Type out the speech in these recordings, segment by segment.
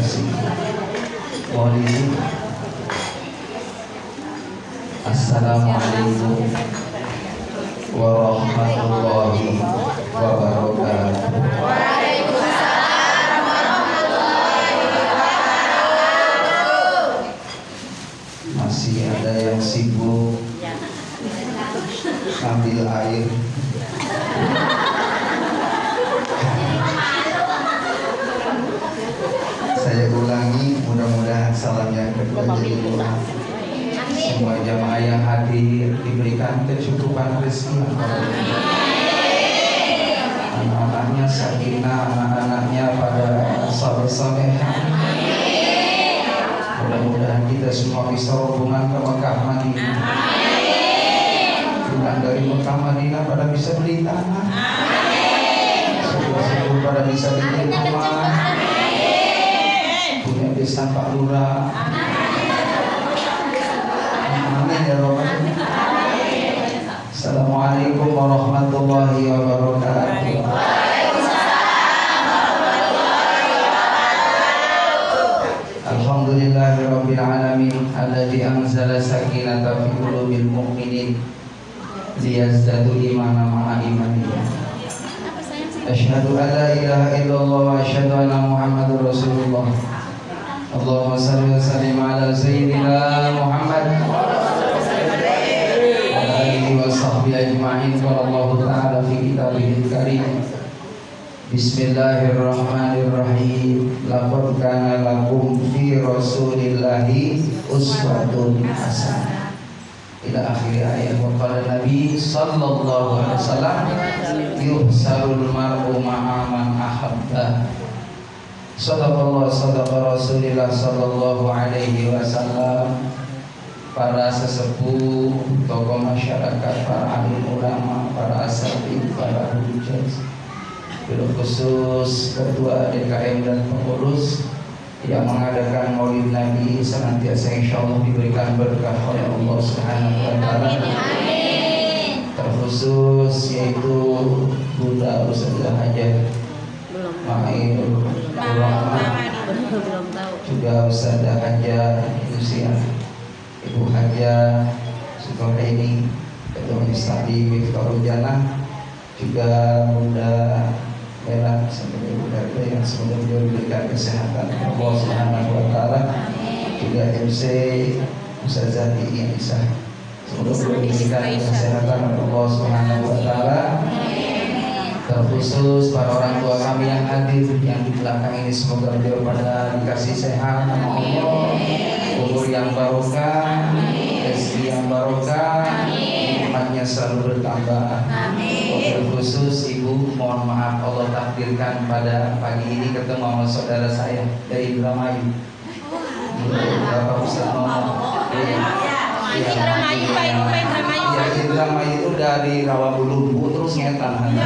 kasih. Mohon izin. Assalamualaikum warahmatullahi wabarakatuh. Waalaikumsalam warahmatullahi wabarakatuh. Masih ada yang sibuk ambil air. Saya ulangi, mudah-mudahan salam yang kedua jadi murah. Semua jamaah yang hadir diberikan kecukupan rezeki, anak-anaknya sakinah, anak-anaknya pada saleh-salehah. Mudah-mudahan kita semua bisa rombongan ke Mekah Madinah. Pulang dari Mekah Madinah pada bisa beli tanah. Sebuah pada bisa bikin rumah. Punya desa Pak Lurah. Amin ya Rabbal alamin. Assalamualaikum warahmatullahi wabarakatuh. Alhamdulillahirabbil alamin alladzi anzala sakinata fi qulubil mu'minin liyazdadu imanan ma'a imanihim. Asyhadu an la ilaha illallah wa asyhadu anna Muhammadar Rasulullah. Allahumma shalli wa sallim ala sayyidina Muhammad wa alihi wa sahbihi ajma'in. Qala Allah ta'ala fi kitabihil karim. Bismillahirrahmanirrahim. Laqad kana lakum fi Rasulillahi uswatun hasanah. Ila akhir ayat. Wa qala Nabi sallallahu alaihi wasallam yuhsarul mar'u ma'a man ahabba. Sadaqallah sadaqa Rasulillah sallallahu alaihi wasallam. Para sesepuh, tokoh masyarakat, para alim ulama, para asatidz, para hujjah, bil khusus ketua DKM dan pengurus yang mengadakan Maulid Nabi senantiasa insyaallah diberikan berkah oleh Allah Subhanahu wa taala. Terkhusus yaitu Bunda Ustazah Hajar Ma'inul Rahmah, juga Ustazah Hajar Lucia, Ibu Hajar Sukohaini, Ketua Istadi Miftarul Jannah, juga Bunda Bella sampai Bunda yang semoga beliau diberikan kesehatan Allah Subhanahu wa taala, juga MC Ustazah Iyah Isa, semoga beliau diberikan kesehatan Allah Subhanahu wa taala. Terkhusus para orang tua kami yang hadir yang di belakang ini, semoga beliau pada dikasih sehat sama Allah, umur yang barokah, rezeki yang barokah, nikmatnya selalu bertambah. Terkhusus ibu, mohon maaf Allah takdirkan pada pagi ini ketemu sama saudara saya dari Indramayu. Bapak Ustaz Nono. Indramayu itu dari Rawabulumbu terus ngetan.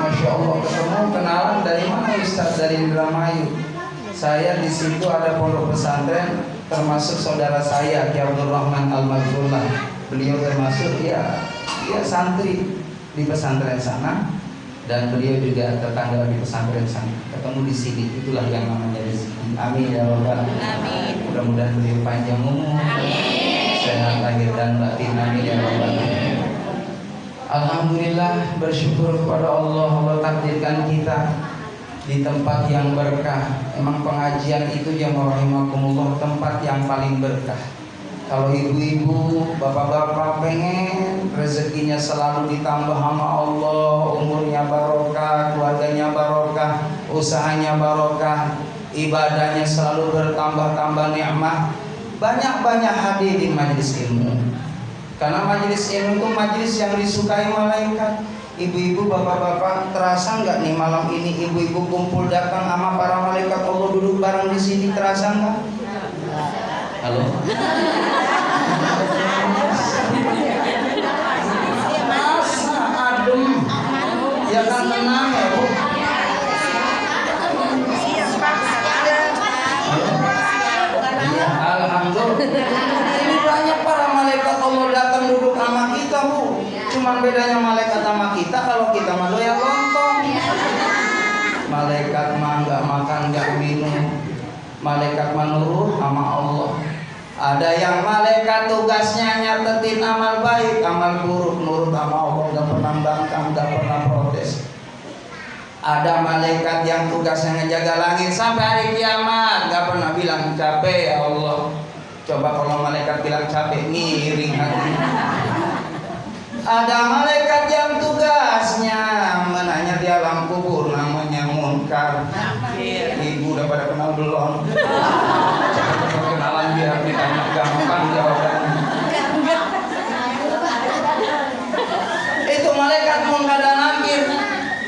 Masya Allah, ketemu kenalan dari mana Ustaz? Dari Indramayu. Saya di situ ada pondok pesantren, termasuk saudara saya Ki Abdul Rahman Al-Mazrullah. Beliau termasuk ya santri di pesantren sana, dan beliau juga tetangga di pesantren sana. Ketemu di sini, itulah yang namanya rezeki. Amin ya Rabbal alamin. Mudah-mudahan beliau panjang umur, sehat lahir dan batin. Amin ya Rabbal alamin. Alhamdulillah, bersyukur kepada Allah, Allah takdirkan kita di tempat yang berkah. Emang pengajian itu yang rahimakumullah tempat yang paling berkah. Kalau ibu-ibu, bapak-bapak pengen rezekinya selalu ditambah sama Allah, umurnya barokah, keluarganya barokah, usahanya barokah, ibadahnya selalu bertambah-tambah nikmat, banyak-banyak hadir di majelis ilmu. Karena majelis ilmu itu majelis yang disukai malaikat. Ibu-ibu, bapak-bapak, terasa nggak nih malam ini ibu-ibu kumpul datang sama para malaikat Allah duduk bareng di sini, terasa nggak? Halo. Masa adem, ya kan tenang ya Bu. Ya, alhamdulillah. Ini banyak para malaikat Allah datang duduk sama kita Bu. Cuman bedanya malaikat sama kita, kalau kita mah doyan lontong. nggak makan, nggak minum. Malaikat menurut sama Allah. Ada yang malaikat tugasnya nyatetin amal baik, amal buruk, nurut sama Allah, nggak pernah bangkang, nggak pernah protes. Ada malaikat yang tugasnya ngejaga langit sampai hari kiamat, nggak pernah bilang capek ya Allah. Coba kalau malaikat bilang capek, miring hati. Ada malaikat yang tugasnya menanya di alam kubur, namanya Munkar. Ibu udah pada kenal belum? Kenalan biar ditanya gampang jawabannya. Itu malaikat Munkar dan Nakir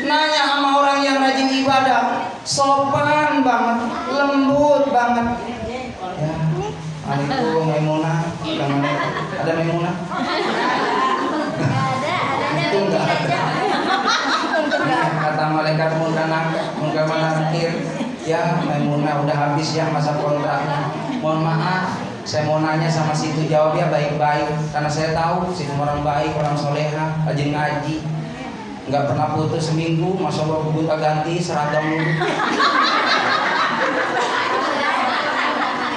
nanya sama orang yang rajin ibadah, sopan banget, lembut banget. Ya, itu Maimunah, ada Maimunah? Itu enggak ada. Kata malaikat Munkar Nakir, ya Maimunah udah habis ya masa kontraknya. Mohon maaf, saya mau nanya sama situ, jawab ya baik-baik, karena saya tahu situ orang baik, orang soleha, rajin ngaji, nggak pernah putus seminggu, masya Allah gonta ganti seragam dulu.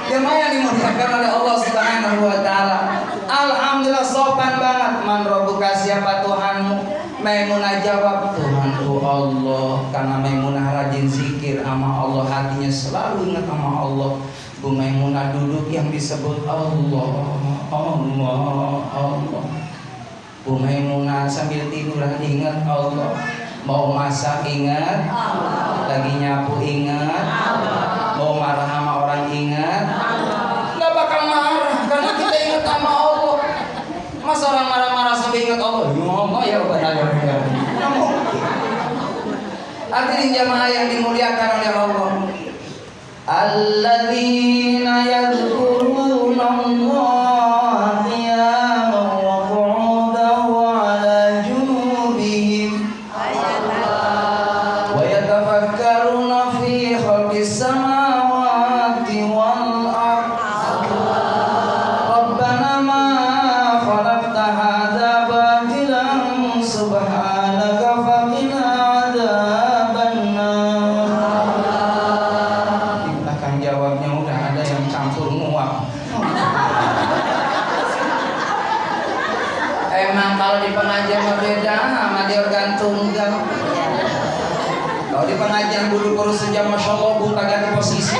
Jemaah yang dimuliakan oleh Allah Subhanahu wa taala. Alhamdulillah sopan banget. Man rabbuka, siapa Tuhanmu? Maimunah jawab, Tuhanku Allah. Karena Maimunah rajin zikir sama Allah, hatinya selalu ingat sama Allah. Bu Maimunah duduk yang disebut Allah, Allah, Allah. Bu Maimunah sambil tidur ingat Allah. Mau masak ingat Allah. Lagi nyapu ingat Allah. Mau marah sama orang ingat Allah. Nggak bakal marah karena kita ingat sama Allah. Masa orang marah-marah sampai ingat Allah? Ngomong ya benar. Hadirin jamaah yang dimuliakan oleh Allah. Alladzina yadhkuruna Allah qiyaman wa qu'udan wa 'ala junubihim wa yatafakkaruna fi khalqis samawati wal ardh. Rabbana ma khalaqta hadza batilan subhanaka faqina 'adzabannar. Jawabnya udah ada yang campur nguap. Emang kalau di pengajian berbeda sama di organ tunggal. Kalau di pengajian dulu baru sejam, masya Allah buka ganti posisi.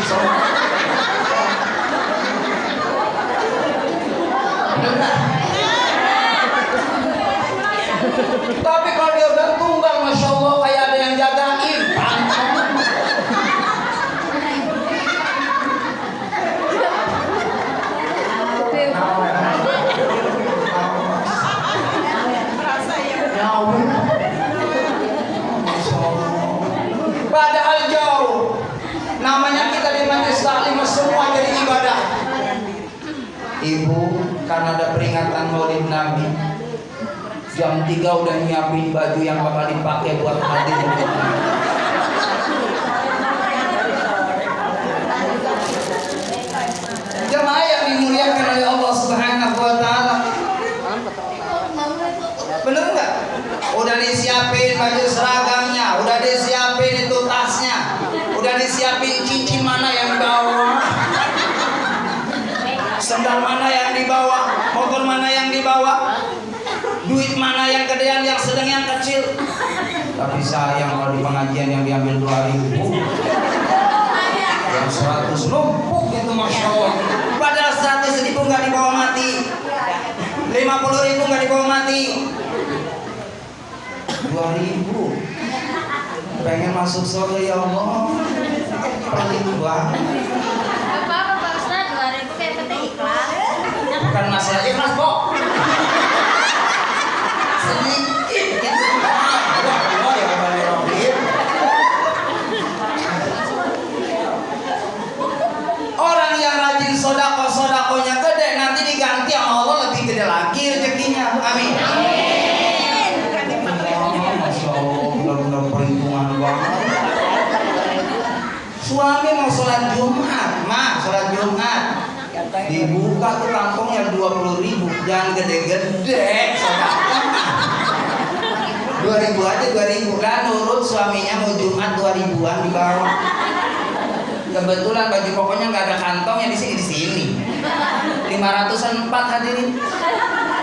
Tapi kalau di organ tunggal, masya Allah kayak ada yang jagain. Padahal jauh. Namanya kita di majelis taklim semua jadi ibadah. Ibu, karena ada peringatan Maulid Nabi, jam 3 udah nyiapin baju yang bakal dipakai buat hadir. Jemaah yang dimuliakan oleh Allah Subhanahu wa taala. Bener nggak? Udah disiapin baju seragamnya, udah disiapin itu tasnya, udah disiapin cincin mana yang dibawa, sendal mana yang dibawa, motor mana yang dibawa, duit mana yang gedean, yang sedang, yang kecil. Tapi sayang kalau di pengajian yang diambil 2.000, yang 100 numpuk itu masya Allah. Padahal 100.000 nggak dibawa mati, 50.000 nggak dibawa mati. 2.000 pengen masuk surga ya Allah, paling banget. Apa Pak Ustaz, 2.000 kayak penting ikhlas. Bukan masalah ikhlas kok, sedikit gitu. Wah ya Rohim. Orang yang rajin sodakonya gede, nanti diganti sama Allah lebih gede lagi rezekinya. Amin. Benar-benar perhitungan banget. Suami mau sholat Jumat, sholat Jumat, dibuka tuh kantongnya 20.000, jangan gede-gede, 2.000 aja, 2.000 kan nurut suaminya mau Jumat 2.000-an di bawah. Kebetulan baju kokonya nggak ada kantongnya di sini. 504 hadirin.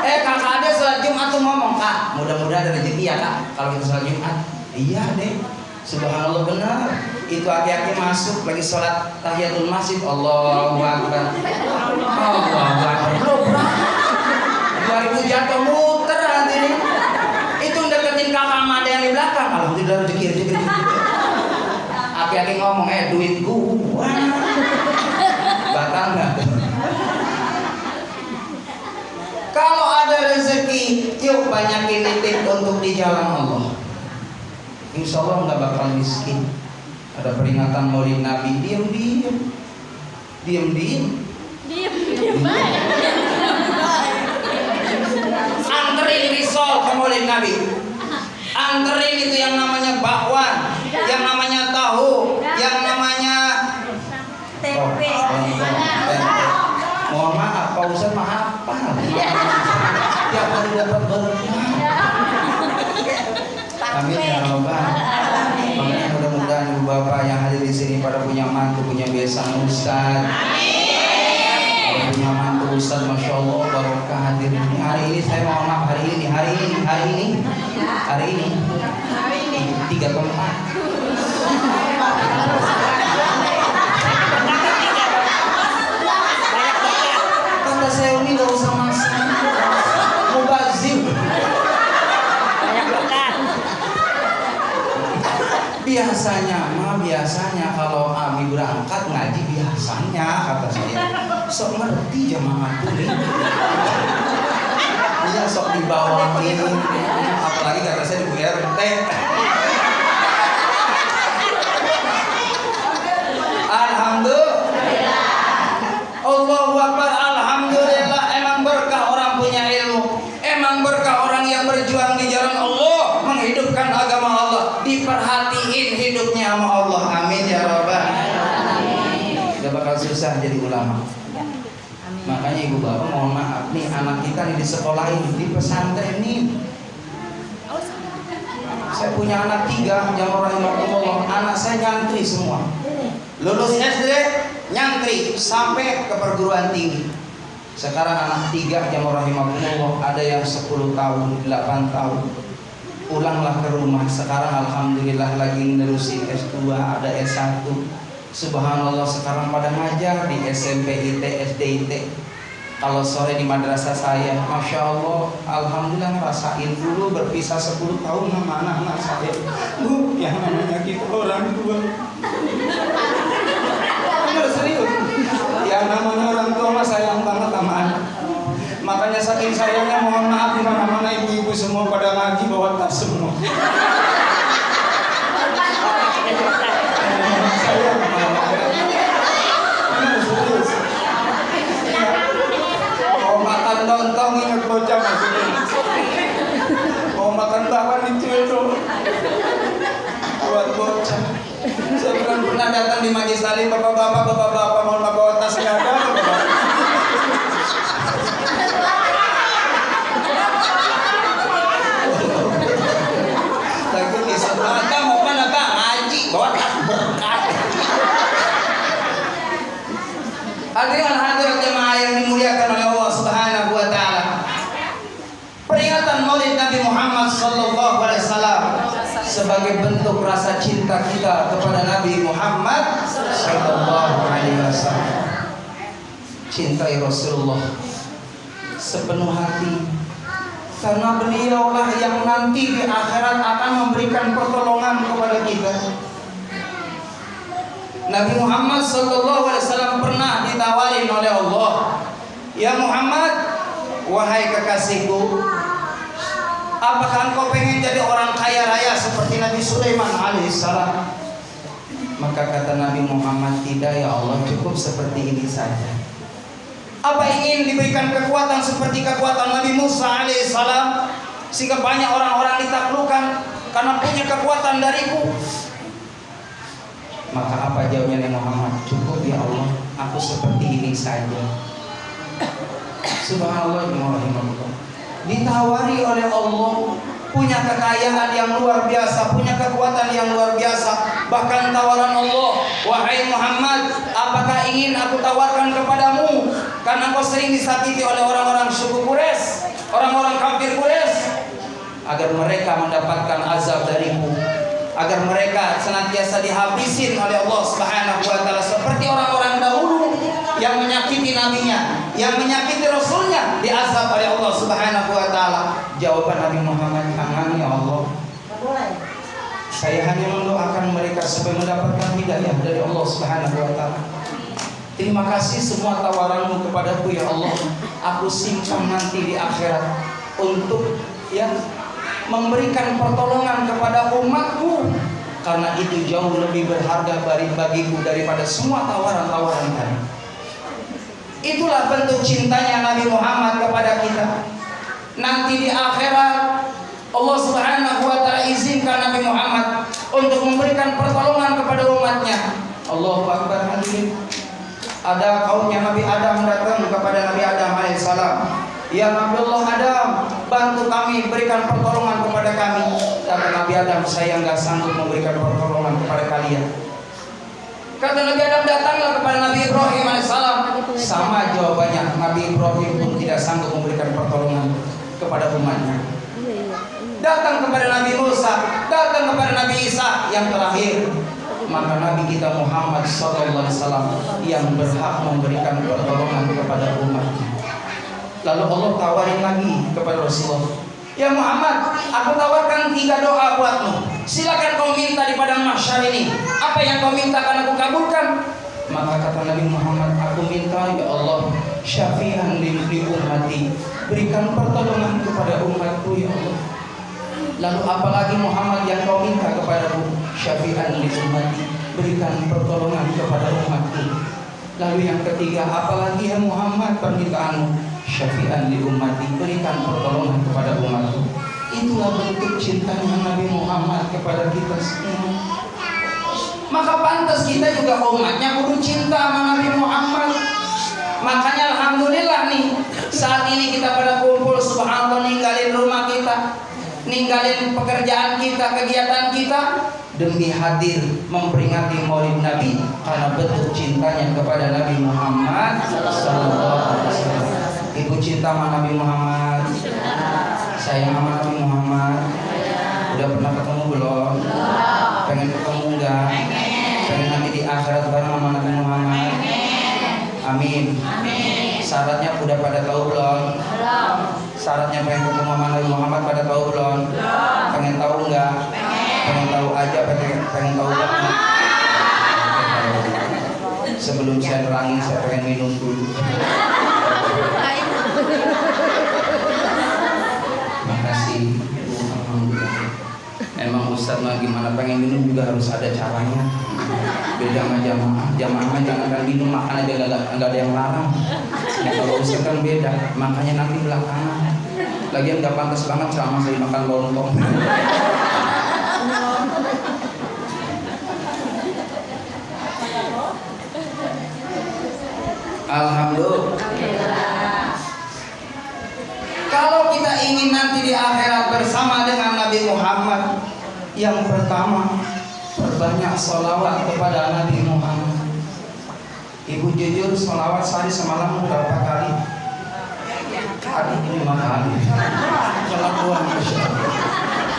Kakak ada sholat Jumat tuh ngomong, Kak, mudah-mudahan ada rezeki ya Kak kalau kita sholat Jumat. Iya deh, subhanallah benar. Itu aki-aki masuk lagi sholat tahiyatul masjid, Allahu Akbar. Allahu Akbar. Bro, 2000 jatuh muter hadirin. Itu deketin kakak sama ada yang di belakang. Alhamdulillah rezeki. Aki-aki ngomong, duit gua. Batal nggak? Kalau ada rezeki, yuk banyakin nitip untuk di jalan Allah. Insya Allah nggak bakal miskin. Ada peringatan Maulid Nabi, diam. Anterin risol ke Maulid Nabi. Anterin itu yang namanya bakwan, yang namanya tahu, yang namanya tempe. Mohon maaf, Pak Ustaz maaf apa? Tiap hari dapat berkah. Amin ya Rabbal. Makanya mudah-mudahan ibu bapak yang hadir di sini pada punya mantu, punya besan Ustaz. Amin. Punya mantu Ustaz, masya Allah barokah hadir ini. Hari ini saya mohon maaf, hari ini 3 tempat. Kata saya ini gak usah masak, mubazir. Biasanya kalau Abi berangkat ngaji biasanya kata saya sok ngerti jamaah kuning. Iya sok dibawain, apalagi kata saya di BRT. Alhamdulillah. Allahu Akbar, alhamdulillah. Emang berkah orang punya ilmu. Emang berkah orang yang berjuang di jalan Allah, menghidupkan agama Allah, diperhatiin hidupnya sama Allah. Amin ya Rabbal. Gak bakal susah jadi ulama. Makanya ibu bapak mohon maaf nih, anak kita nih di sekolah ini, di pesantren ini. Saya punya anak 3, yang rahimahullah. Anak saya nyantri semua. Lulus SD nyantri sampai ke perguruan tinggi. Sekarang anak 3 yang rahimahullah, ada yang 10 tahun, 8 tahun. Pulanglah ke rumah. Sekarang alhamdulillah lagi nerusin S2, ada S1. Subhanallah sekarang pada ngajar di SMP IT, SD IT. Kalau sore di madrasah saya, masya Allah, alhamdulillah ngerasain dulu berpisah 10 tahun sama anak-anak saya. Bu, yang namanya kita orang tua. Bener serius. Yang namanya orang tua mah sayang banget sama anak. Makanya saking sayangnya mohon maaf di mana-mana ibu-ibu semua pada ngaji bawa tas semua. Mau makan lontong ingat bocah maksudnya. Mau makan bakwan itu buat bocah. Saya pernah datang di majlis taklim, bapak-bapak mau bawa tas nggak ada. Lagi di sebelah mau mana Kak? Ngaji bawa tas berkat. Hadirin jemaah yang dimuliakan oleh Allah Subhanahu wa taala. Peringatan Maulid Nabi Muhammad sallallahu alaihi wasallam sebagai bentuk rasa cinta kita kepada Nabi Muhammad sallallahu alaihi wasallam. Cintai Rasulullah sepenuh hati, karena beliaulah yang nanti di akhirat akan memberikan pertolongan kepada kita. Nabi Muhammad sallallahu alaihi wasallam pernah ditawarin oleh Allah, "Ya Muhammad, wahai kekasihku, apakah engkau pengen jadi orang kaya raya seperti Nabi Sulaiman alaihissalam?" Maka kata Nabi Muhammad, "Tidak ya Allah, cukup seperti ini saja." Apa ingin diberikan kekuatan seperti kekuatan Nabi Musa alaihissalam, sehingga banyak orang-orang ditaklukkan karena punya kekuatan dariku? Maka apa jawabnya Nabi Muhammad? "Cukup ya Allah, aku seperti ini saja." Subhanallah, ditawari oleh Allah, punya kekayaan yang luar biasa, punya kekuatan yang luar biasa, Bahkan tawaran Allah, wahai Muhammad, apakah ingin aku tawarkan kepadamu, karena kau sering disakiti oleh orang-orang suku Quraisy, orang-orang kafir Quraisy, agar mereka mendapatkan azab dariku, agar mereka senantiasa dihabisin oleh Allah Subhanahu wa taala seperti orang-orang dahulu yang menyakiti nabinya, yang menyakiti rasulnya, diazab oleh Allah Subhanahu wa taala. Jawaban Nabi Muhammad, jangan ya Allah. Saya hanya mendoakan mereka supaya mendapatkan hidayah dari Allah Subhanahu wa taala. Terima kasih semua tawaranmu kepadaku ya Allah. Aku simpan nanti di akhirat untuk memberikan pertolongan kepada umatku, karena itu jauh lebih berharga bagiku daripada semua tawaran-tawaran tadi. Itulah bentuk cintanya Nabi Muhammad kepada kita. Nanti di akhirat Allah Subhanahu wa taala izinkan Nabi Muhammad untuk memberikan pertolongan kepada umatnya. Allahu Akbar hadirin. Ada kaumnya Nabi Adam datang kepada Nabi Adam alaihissalam. Ya Nabi Allah Adam, bantu kami, berikan pertolongan kepada kami. Kata Nabi Adam, saya enggak sanggup memberikan pertolongan kepada kalian. Kata Nabi Adam, datanglah kepada Nabi Ibrahim alaihissalam. Sama jawabannya, Nabi Ibrahim pun tidak sanggup memberikan pertolongan kepada umatnya. Datang kepada Nabi Musa, datang kepada Nabi Isa, yang terakhir maka Nabi kita Muhammad SAW yang berhak memberikan pertolongan kepada umatnya. Lalu Allah tawarin lagi kepada Rasulullah, ya Muhammad, aku tawarkan 3 doa buatmu. Silakan kau minta di padang mahsyar ini. Apa yang kau minta akan aku kabulkan. Maka kata Nabi Muhammad, aku minta ya Allah, syafi'an li ummati, berikan pertolongan kepada umatku ya Allah. Lalu apalagi Muhammad yang kau minta kepadaku? Syafi'an li ummati, berikan pertolongan kepada umatku. Lalu yang ketiga, apalagi ya Muhammad permintaanmu? Syafi'an li ummati, berikan pertolongan kepada umatku. Itulah bentuk cintanya Nabi Muhammad kepada kita semua. Maka pantas kita juga umatnya kudu cinta sama Nabi Muhammad. Makanya alhamdulillah nih, saat ini kita pada kumpul subhanallah, ninggalin rumah kita, ninggalin pekerjaan kita, kegiatan kita, demi hadir memperingati Maulid Nabi, karena bentuk cintanya kepada Nabi Muhammad sallallahu alaihi wasallam. Ibu cinta sama Nabi Muhammad, sayang sama Nabi Muhammad. Udah pernah ketemu belum? Pengen ketemu enggak? Pengen nanti di akhirat bareng sama Nabi Muhammad? Amin. Syaratnya udah pada tahu belum? Syaratnya pengen ketemu sama Nabi Muhammad pada tahu belum? Pengen tahu enggak? Pengen tahu aja, pengen tahu banget. Sebelum saya terangin, saya pengen minum dulu. Makasih. Alhamdulillah. Emang Ustadz mah gimana, pengen minum juga harus ada caranya. Beda sama jamaah. Jamaah jangan minum makan aja nggak ada yang larang. Ya, kalau Ustadz kan beda. Makanya nanti belakangan. Lagian nggak pantas banget ceramah saya makan lontong. Alhamdulillah. Kalau kita ingin nanti di akhirat bersama dengan Nabi Muhammad, yang pertama perbanyak sholawat kepada Nabi Muhammad. Ibu jujur, sholawat sehari semalam berapa kali? Hari 5 kali. Kelakuan Masya Allah.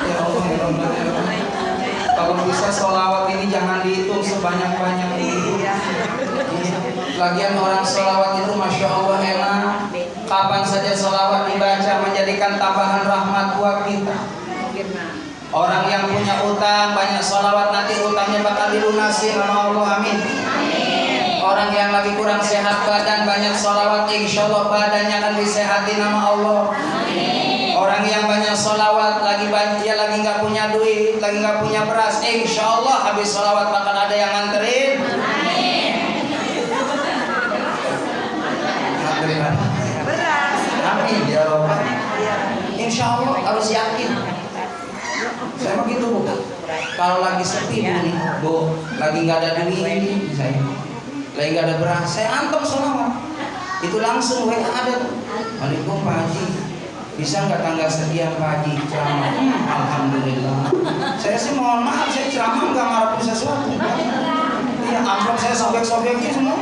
Ya Allah, ya Allah, ya Allah. Kalau bisa sholawat ini jangan dihitung sebanyak-banyak ini. Lagian orang sholawat itu Masya Allah enak. Kapan saja sholawat dibaca menjadikan tambahan rahmat buat kita. Orang yang punya utang banyak sholawat, nanti utangnya bakal dilunasi sama Allah. Amin. Orang yang lagi kurang sehat badan banyak sholawat, insya Allah badannya akan disehati nama Allah. Orang yang banyak sholawat dia lagi nggak punya duit, lagi nggak punya beras, insya Allah habis sholawat bakal ada yang nganterin. Amin ya Rabbal. Insya Allah harus yakin. Saya begitu Bu. Kalau lagi sepi Bu, lagi nggak ada duit, saya lagi nggak ada beras, saya antum sholawat. Itu langsung WA ada. Waalaikumsalam Pak Haji. Bisa nggak tanggal sekian Pak Haji ceramah? Alhamdulillah. Saya sih mohon maaf, saya ceramah nggak ngarepin sesuatu. Iya, amplop saya sobek-sobekin semua.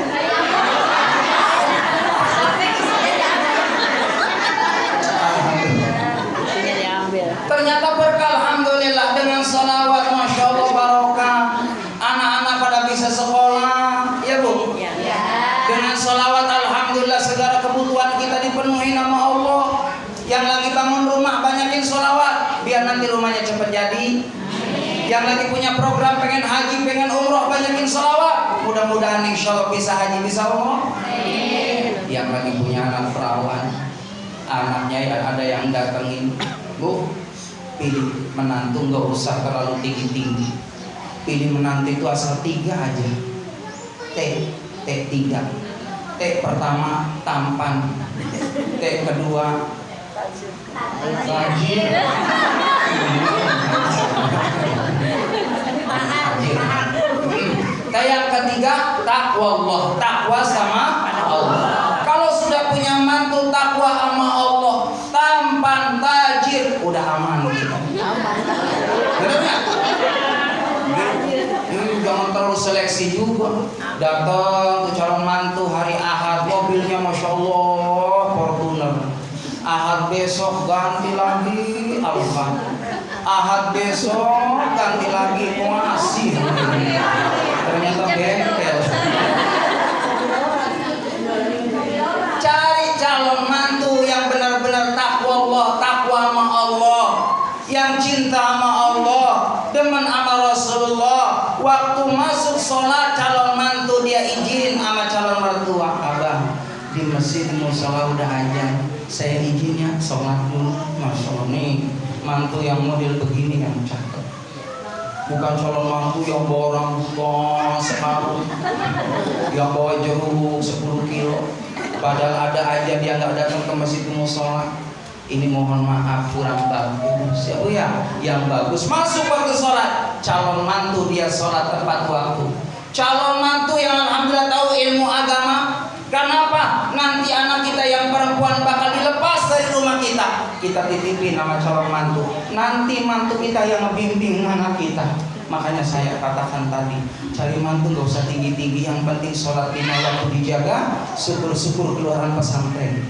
Ternyata berkah alhamdulillah dengan salawat, masya Allah barokah. Anak-anak pada bisa sekolah, ya Bu. Dengan salawat alhamdulillah segala kebutuhan kita dipenuhi nama Allah. Yang lagi bangun rumah banyakin salawat biar nanti rumahnya cepat jadi. Yang lagi punya program pengen haji, pengen umroh, banyakin salawat. Mudah-mudahan insya Allah bisa haji, bisa umroh. Yang lagi punya anak perawan, anaknya ada yang datengin, Bu, pilih menantu nggak usah terlalu tinggi-tinggi. Pilih menantu itu asal 3 aja. T3. T pertama tampan. T kedua tajir. T yang ketiga takwa Allah. Takwa sama Allah. Kalau sudah punya mantu takwa sama Allah, tampan, tajir, udah aman kita. Benar nggak? Jangan terlalu seleksi juga. Datang ke calon mantu hari Ahad, mobilnya masya Allah Fortuner. Ahad besok ganti lagi Alfa. Ahad besok ganti lagi Muasir. Ternyata bengkel. Cari calon mantu yang benar-benar takwa Allah, takwa sama Allah, yang cinta sama Allah, demen sama Rasulullah. Waktu masuk sholat calon mantu dia izin sama calon mertua, abang di masjid musola udah ajan, saya izinnya sholat dulu. Masya Allah nih mantu yang model begini yang cakep. Bukan calon mantu yang bawa rambutan sekarung, yang bawa jeruk 10 kilo. Padahal ada aja dia nggak datang ke masjid musola. Ini mohon maaf kurang bagus. Ya Bu ya, yang bagus masuk waktu sholat. Calon mantu dia sholat tepat waktu. Calon mantu yang alhamdulillah tahu ilmu agama. Kenapa? Nanti anak kita yang perempuan bakal dilepas dari rumah kita. Kita titipin nama calon mantu. Nanti mantu kita yang ngebimbing anak kita. Makanya saya katakan tadi, cari mantu gak usah tinggi-tinggi, yang penting sholat 5 waktu dijaga, syukur-syukur keluaran pesantren.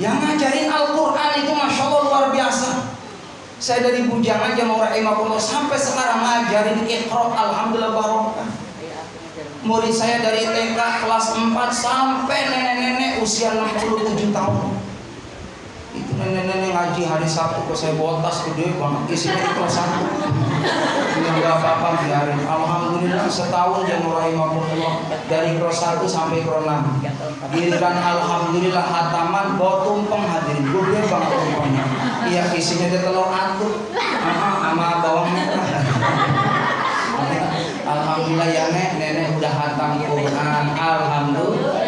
Yang ngajarin Al-Quran itu masya Allah luar biasa. Saya dari bujangan Jamaah Rahimahullah sampai sekarang ngajarin Iqra, alhamdulillah barokah. Murid saya dari TK kelas 4 sampai nenek-nenek usia 67 tahun. Itu nenek-nenek ngaji hari Sabtu kok saya bawa tas gede banget, isinya Iqra 1. Ya enggak apa-apa biarin. Alhamdulillah setahun Jamaah Rahimahullah dari Iqra 1 sampai Iqra 6. Giliran alhamdulillah hataman bawa tumpeng hadirin, gede banget tumpengnya. Iya isinya ada telur atuk sama bawang merah. Alhamdulillah ya nenek udah hatam Quran. Alhamdulillah.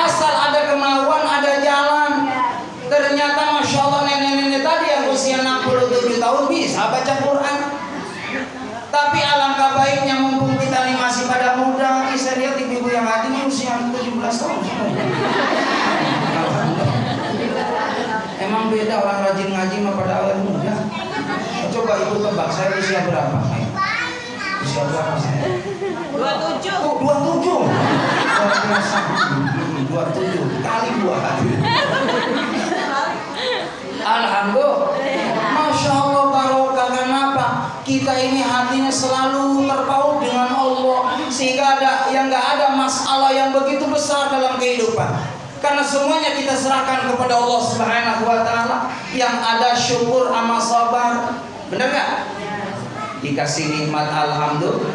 Asal ada kemauan, ada jalan. Ternyata masya Allah nenek-nenek tadi yang usia 67 tahun bisa baca Quran. Tapi alangkah baiknya mumpung kita ini masih pada muda. Saya lihat ibu yang hadir ini usia 17 tahun. Emang beda orang rajin ngaji sama pada awal muda. Coba ibu tebak saya usia berapa? Usia berapa saya? 27. Oh 27. Luar biasa. 27 kali 2. Alhamdulillah. Masya Allah barokah. Kenapa? Kita ini hatinya selalu terpaut dengan Allah, sehingga nggak ada masalah yang begitu besar dalam kehidupan. Karena semuanya kita serahkan kepada Allah Subhanahu wa Ta'ala. Yang ada syukur sama sabar. Benar nggak? Dikasih nikmat alhamdulillah,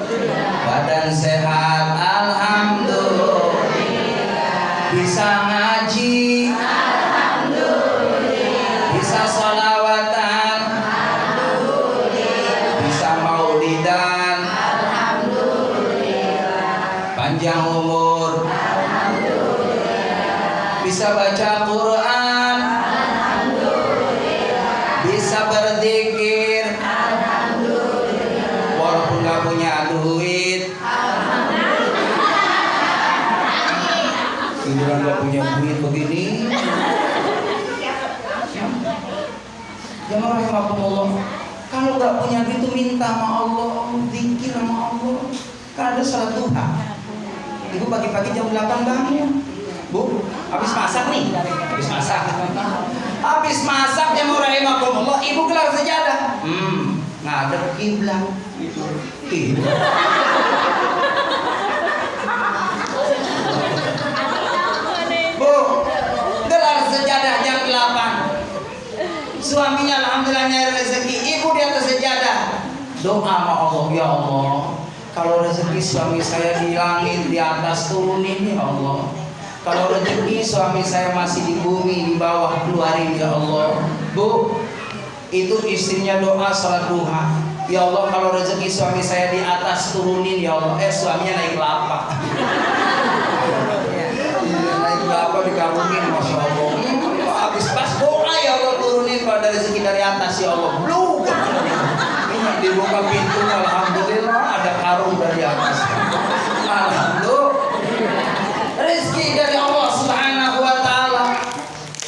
badan sehat alhamdulillah, bisa ngaji alhamdulillah, bisa sholawatan alhamdulillah, bisa maulidan alhamdulillah, panjang umur alhamdulillah, bisa baca Quran alhamdulillah, bisa berzikir walaupun gak punya duit. Giliran gak punya duit begini. Jamaah rahimakumullah. Kalau nggak punya duit itu minta sama Allah, zikir sama Allah. Kan ada salat duha. Ibu pagi-pagi jam 8 bangun. Bu, habis masak nih. Habis masak. Habis masak jamaah rahimakumullah, ibu gelar sejadah. Ngadep kiblat. Bu, gelar sejadah jam 8. Suaminya alhamdulillah nyari rezeki, ibu di atas sejadah. Doa sama Allah, ya Allah, kalau rezeki suami saya di langit di atas turunin ya Allah. Kalau rezeki suami saya masih di bumi di bawah keluarin ya Allah. Bu, itu istrinya doa salat duha. Ya Allah, kalau rezeki suami saya di atas turunin ya Allah. Suaminya naik lapak. Naik lapak dikabungin, masya Allah. Habis pas doa ya Allah turunin pada rezeki dari atas ya Allah. Blue. Ini dibuka pintu, alhamdulillah ada karung dari atas. Alhamdulillah. Rezeki dari Allah Subhanahu wa taala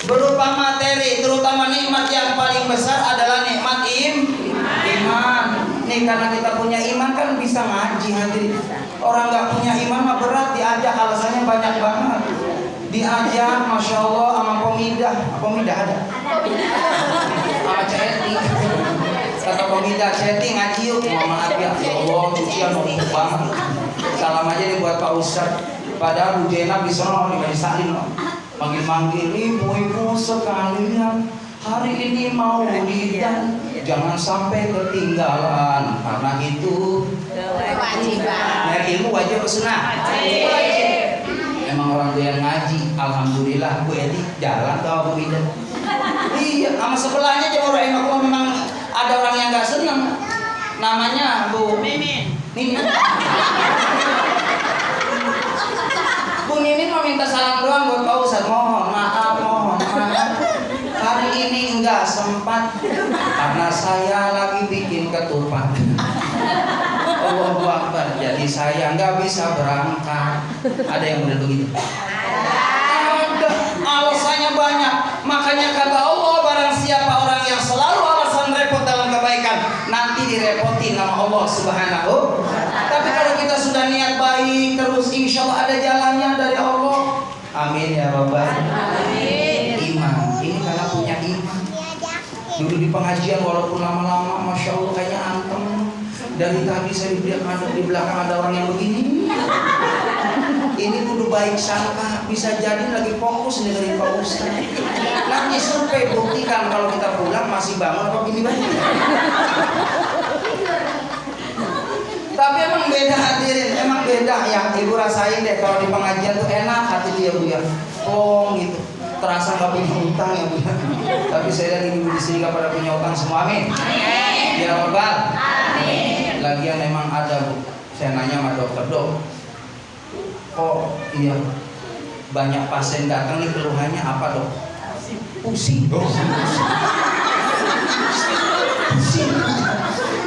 berupa materi, terutama nikmat yang paling besar adalah nikmat iman. Nih karena kita punya iman kan bisa ngaji hadirin. Orang nggak punya iman mah berat diajak, alasannya banyak banget. Diajak, masya Allah, sama Pomidah ada. Sama Ceti. Kata Pomidah, Ceti ngaji yuk. Mama Abi, ya Allah, cucian mau banget. Salam aja nih buat Pak Ustadz. Padahal Bu Jena bisa nih salin. Manggil-manggil ibu-ibu sekalian. Hari ini mau lihat, jangan sampai ketinggalan. Karena itu kewajiban. Nyari ilmu wajib atau sunnah? Wajib. Emang orang doyan ngaji, alhamdulillah Bu Edi jalan tau Bu Ida. Iya, sama sebelahnya jemaah rahimakumullah memang ada orang yang nggak seneng. Namanya Bu Mimin. Bu Mimin mau minta salam doang buat Pak Ustadz. Mohon maaf. Hari ini nggak sempat karena saya lagi bikin ketupat. Allahu Akbar. Jadi saya nggak bisa berangkat. Ada yang benar begitu? Ada. Alasannya banyak. Makanya kata Allah, barang siapa orang yang selalu alasan repot dalam kebaikan, nanti direpotin nama Allah Subhanahu. Tapi kalau kita sudah niat baik terus, insya Allah ada jalannya dari Allah. Amin ya Rabbal alamin. Iman. Ini karena punya iman. Dulu di pengajian walaupun lama-lama, masya Allah kayaknya antem. Dari tadi saya di belakang ada orang yang begini. Ini kudu baik sangka, bisa jadi lagi fokus dengerin Pak Ustadz. Nanti survei buktikan kalau kita pulang masih bangun apa gini banyak. Tapi emang beda hadirin, emang beda ya. Ibu rasain deh kalau di pengajian tuh enak hati dia Bu ya. Gitu. Terasa nggak punya utang ya Bu. Tapi saya lihat ibu di sini nggak pada punya utang semua, amin. Ya Rabbal. Amin. Lagian memang ada Bu. Saya nanya sama dokter, dok. Oh iya, banyak pasien datang nih keluhannya apa dok? Pusing. Pusing.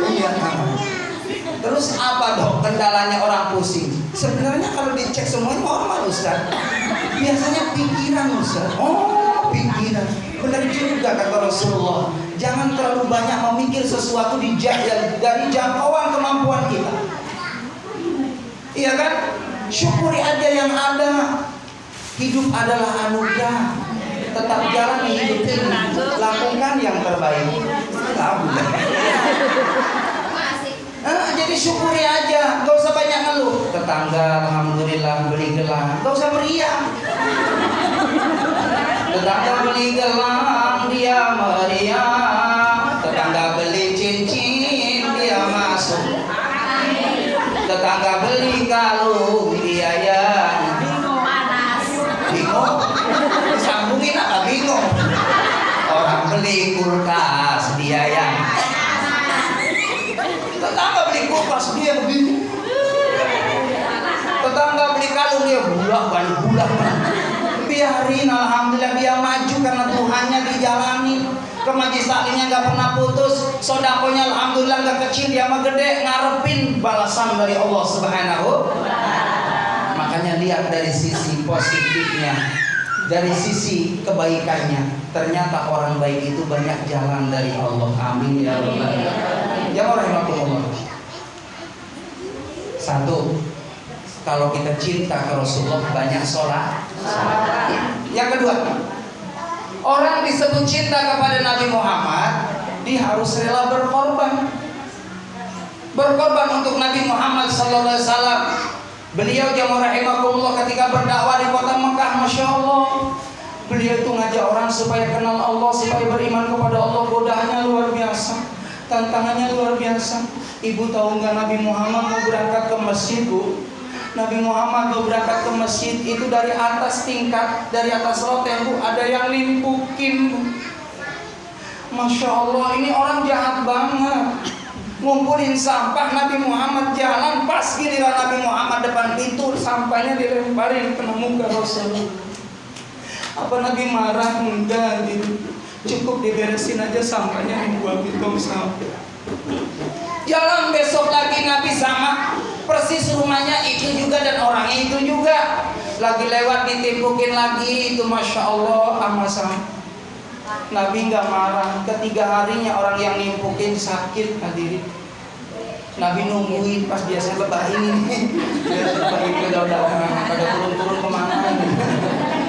Iya. Terus apa dok kendalanya orang pusing? Sebenarnya kalau dicek semuanya normal Ustaz. Biasanya pikiran Ustaz. Oh pikiran. Benar juga kata Rasulullah. Jangan terlalu banyak memikir sesuatu dari jangkauan kemampuan kita. Iya kan? Syukuri aja yang ada. Hidup adalah anugerah. Tetap jalan di hidup ini. Lakukan yang terbaik. Jadi syukuri aja. Gak usah banyak ngeluh. Tetangga alhamdulillah beli gelang. Gak usah meriah. Tetangga beli gelang dia meriah. Tetangga beli cincin dia masuk. Tetangga beli kalung dia yang bingung. Disambungin apa bingung? Orang beli kulkas dia yang tetangga beli kulkas dia begini. Tetangga beli kalung dia bulat. Biarin alhamdulillah dia maju karena Tuhannya dijalani. Ke majlis taklimnya nggak pernah putus, sodakonya alhamdulillah nggak kecil, dia mah gede, ngarepin balasan dari Allah Subhanahu. Makanya lihat dari sisi positifnya. dari sisi kebaikannya. Ternyata orang baik itu banyak jalan dari Allah. Amin ya rabbal alamin. Ya rahimakumullah. Satu, kalau kita cinta ke Rasulullah banyak sholat. Yang kedua, orang disebut cinta kepada Nabi Muhammad, dia harus rela berkorban. Berkorban untuk Nabi Muhammad sallallahu alaihi wasallam. Beliau jamaah rahimakumullah ketika berdakwah di kota Mekah, Masya Allah, beliau itu ngajak orang supaya kenal Allah, supaya beriman kepada Allah. Godaannya luar biasa, tantangannya luar biasa. Ibu tahu nggak, Nabi Muhammad mau berangkat ke masjid, Bu? Nabi Muhammad mau berangkat ke masjid itu dari atas tingkat, dari atas loteng, Bu, ada yang limpukin, Bu. Masya Allah, ini orang jahat banget. Ngumpulin sampah, Nabi Muhammad jalan, pas giliran Nabi Muhammad depan pintu, sampahnya dilemparin ke muka Rasulullah. Apa Nabi marah? Enggak gitu. Cukup diberesin aja sampahnya, dibuang di tong sampah. Jalan besok lagi Nabi sama persis rumahnya itu juga dan orangnya itu juga. Lagi lewat ditimpukin lagi itu, Masya Allah, sama sampah. Nabi nggak marah. Ketiga harinya orang yang nimpukin sakit, hadirin. Nabi nungguin pas biasa lebah ini. Udah pada turun-turun kemana ini.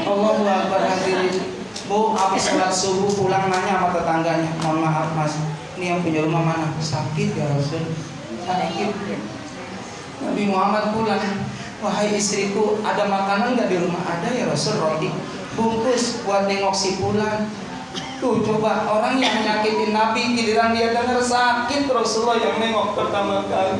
Allahu Akbar, hadirin. Bu, habis sholat subuh pulang nanya sama tetangganya, mohon maaf mas, ini yang punya rumah mana? Sakit ya Rasul. Sakit. Nabi Muhammad pulang, wahai istriku, ada makanan nggak di rumah? Ada ya Rasul, roti bungkus buat nengok si Fulan. Tuh coba, orang yang nyakitin Nabi giliran dia dengar sakit, Rasulullah yang nengok pertama kali.